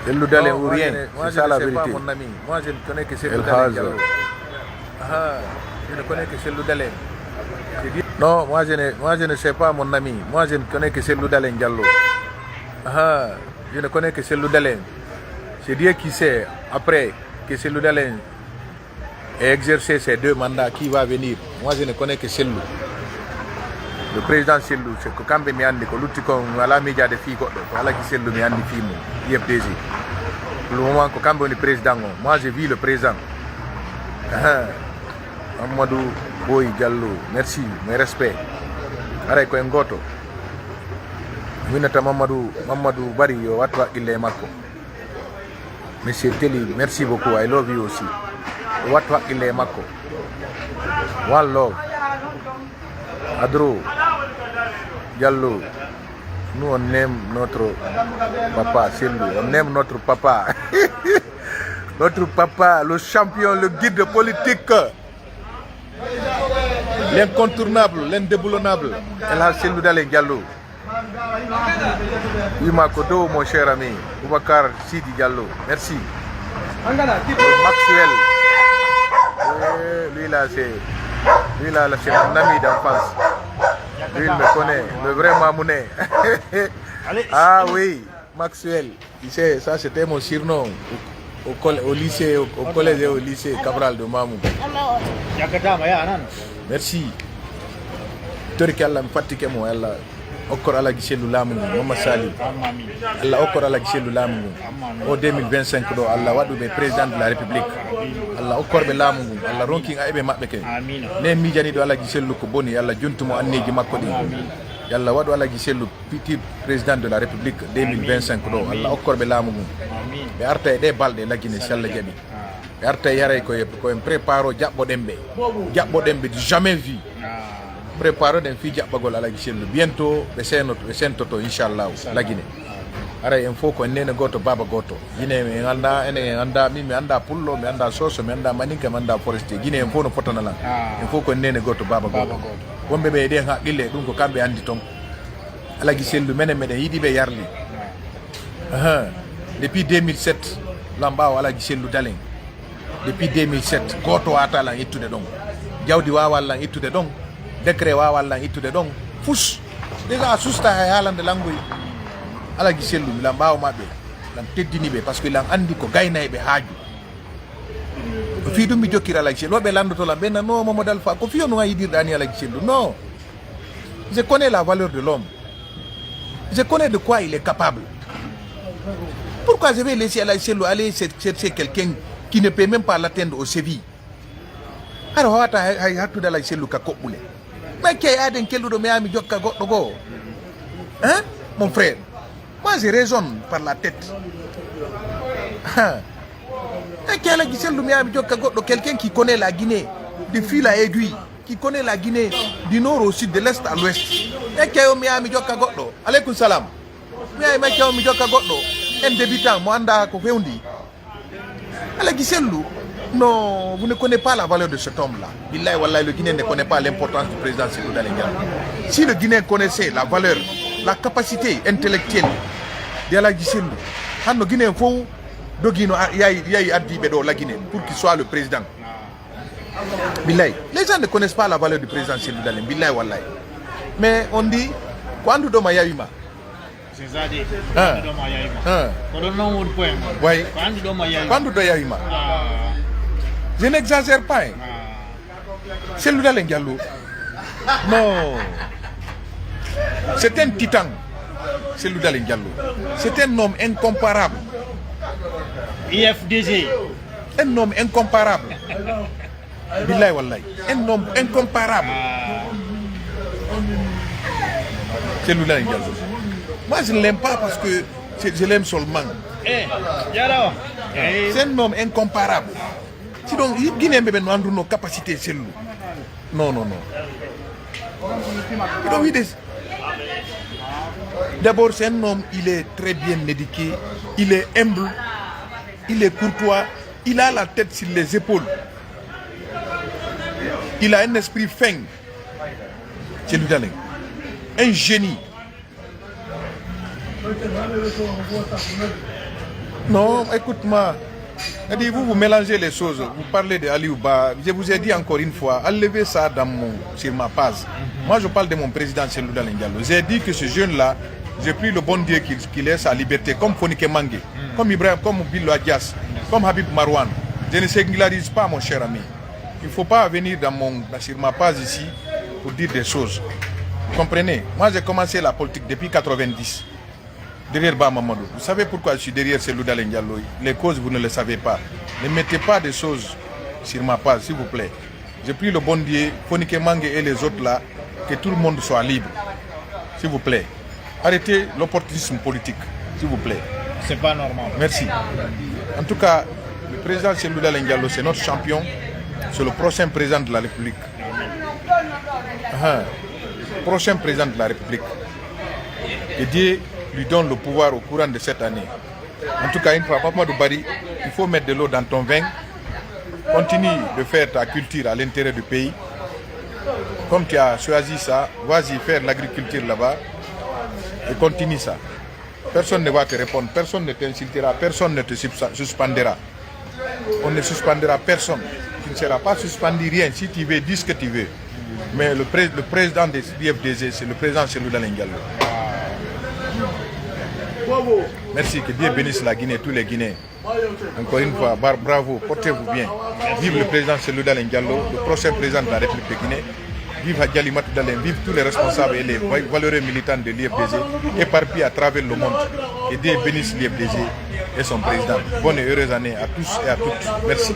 Cellou Dalein ou rien, c'est ça la vérité. Mon ami, moi je ne connais que Cellou El Dalein. Hadj. Je ne connais que Cellou Dalein. Non, moi je ne sais pas mon ami. Moi je ne connais que Cellou Dalein Diallo. Je ne connais que Cellou Dalein. C'est Dieu qui sait après que Cellou Dalein ait exercé ses 2 mandats qui va venir. Moi je ne connais que Cellou. Le président Cellou, c'est que quand mi andi ko lutti ko ala média de fi goddo ko ala ki Cellou mi andi fi mo IFDG. Pour le moment ko kambe woni président o. Moi je vis le président. Amadou Boy Diallo, merci, mes respects. Aray ko en goto. Minata Mamadou Bari yo wattu haqqille makko. Monsieur Telly, merci beaucoup. I love you aussi. Wattu haqqille makko. One love. Adro Diallo, nous on aime notre papa, Cellou, on aime notre papa. Notre papa, le champion, le guide politique, l'incontournable, l'indéboulonnable, El Hadj Cellou Dalein Diallo. Kodo, mon cher ami, Boubacar Sidi Diallo, merci. Maxwell, lui là c'est mon ami d'enfance. Lui il me connaît, le vrai Mamouné. Ah oui, Maxwell, tu sais, ça c'était mon surnom au lycée, au collège et au lycée Cabral de Mamou. Merci. Turki Allah me fatigue moi, Allah. Okor ala giselu lamu Mama Sali. Allah okor ala giselu lamu. Au 2025 do Allah wadu be président de la République. Allah okor be lamu. Allah ronking aybe mabbe ke. Ne mi jani do ala giselu ko boni Allah juntumo anneji makko di. Yalla wadu ala giselu petit président de la République 2025 do Allah okor be lamu. Be arta e de balde lagine salla jabi. Be arta yare ko en préparo jabbo dembe. Jabbo dembe jamais vu. Préparons des filles bagol ala giselu bientôt be sentoto inshallah la Guinée ara en faut ko nene goto baba goto Guinée me anda ene anda mi anda pullo mi anda soso mi anda maninka mi anda forestier Guinée en faut no fotana la en faut ko nene goto baba goto wombe be de ha dille dum ko kambe andi ton ala giselu menen yidi be yarli depuis 2007 lamba ala giselu Dalein depuis 2007 goto ata la ittude don jawdi wawal la ittude don décret wawal lan ittude don fus déjà susta hay halande langoy ala giselu lan bawo mabbe lan teddini be parce que lan andi ko gaynay be haaju fi dum mi jokkira ala giselu be landoto la ben no Mamadou Alpha ko fi on wayi dir dani ala giselu non, je connais la valeur de l'homme, je connais de quoi il est capable. Pourquoi je vais laisser ala giselu aller chercher quelqu'un qui ne peut même pas l'atteindre au Séville? Alors wata hay hattu dala giselu ka kobbule. Mais qui a des quelques de mes amis hein, mon frère? Moi je raisonne par la tête. Quelqu'un qui connaît la Guinée de fil à aiguille, qui connaît la Guinée du nord au sud, de l'est à l'ouest. Alaykoum salam. Un débutant, moi anda ko feundi. Ala giselu. Non, vous ne connaissez pas la valeur de cet homme-là. Billahi wallahi, le Guinéen ne connaît pas l'importance du président Cellou Dalein Diallo. Si le Guinéen connaissait la valeur, la capacité intellectuelle de la Guinéen, le Guinéen faut dogino yayi addi bedo la Guinée pour qu'il soit le président. Billahi, les gens ne connaissent pas la valeur du président Cellou Dalein. Billahi wallahi. Mais on dit quand do mayayima. C'est ça dit. Quand do mayayima. Quand non on point. Oui. Quand do mayayima. Je n'exagère pas. Hein. Cellou Dalein Diallo. Non. C'est un titan. Cellou Dalein Diallo. C'est un homme incomparable. IFDG. Un homme incomparable. Billahi wallahi. Un homme incomparable. Cellou Dalein Diallo. Moi je ne l'aime pas parce que je l'aime seulement. C'est un homme incomparable. Si donc, Guinée bébé nous avons nos capacités Cellou. Non. D'abord, c'est un homme, il est très bien éduqué, il est humble, il est courtois, il a la tête sur les épaules. Il a un esprit fin. Cellou Dalein. Un génie. Non, écoute-moi. Vous mélangez les choses. Vous parlez de Ali Ouba. Je vous ai dit encore une fois, enlevez ça sur ma page. Moi, je parle de mon président Selouda Diallo. J'ai dit que ce jeune-là, j'ai pris le bon Dieu qu'il laisse sa liberté, comme Fonike Mange, comme Ibrahim, comme Billo Adias, comme Habib Marouane. Je ne singularise pas, mon cher ami. Il ne faut pas venir sur ma page ici pour dire des choses. Vous comprenez? Moi, j'ai commencé la politique depuis 90. Derrière Ba Mamadou. Vous savez pourquoi je suis derrière Selouda Diallo? Les causes, vous ne le savez pas. Ne mettez pas des choses sur ma page, s'il vous plaît. J'ai pris le bon Dieu, Fonike Mange et les autres là, que tout le monde soit libre. S'il vous plaît. Arrêtez l'opportunisme politique, s'il vous plaît. C'est pas normal. Merci. En tout cas, le président Selouda Diallo, c'est notre champion. C'est le prochain président de la République. Prochain président de la République. Et Dieu lui donne le pouvoir au courant de cette année. En tout cas, une fois, Papa Doubari, il faut mettre de l'eau dans ton vin. Continue de faire ta culture à l'intérieur du pays. Comme tu as choisi ça, vas-y faire l'agriculture là-bas et continue ça. Personne ne va te répondre, personne ne t'insultera, personne ne te suspendra. On ne suspendra personne. Tu ne seras pas suspendu rien. Si tu veux, dis ce que tu veux. Mais le président de l'IFDG, c'est le président Selouda Diallo. Merci, que Dieu bénisse la Guinée, tous les Guinéens. Encore une fois, bravo, portez-vous bien. Vive le président Selouda Diallo, le prochain président de la République de Guinée. Vive Hadjali Matoudalem, vive tous les responsables et les valeureux militants de l'IFDG éparpillés à travers le monde. Que Dieu bénisse l'IFDG et son président. Bonne et heureuse année à tous et à toutes. Merci.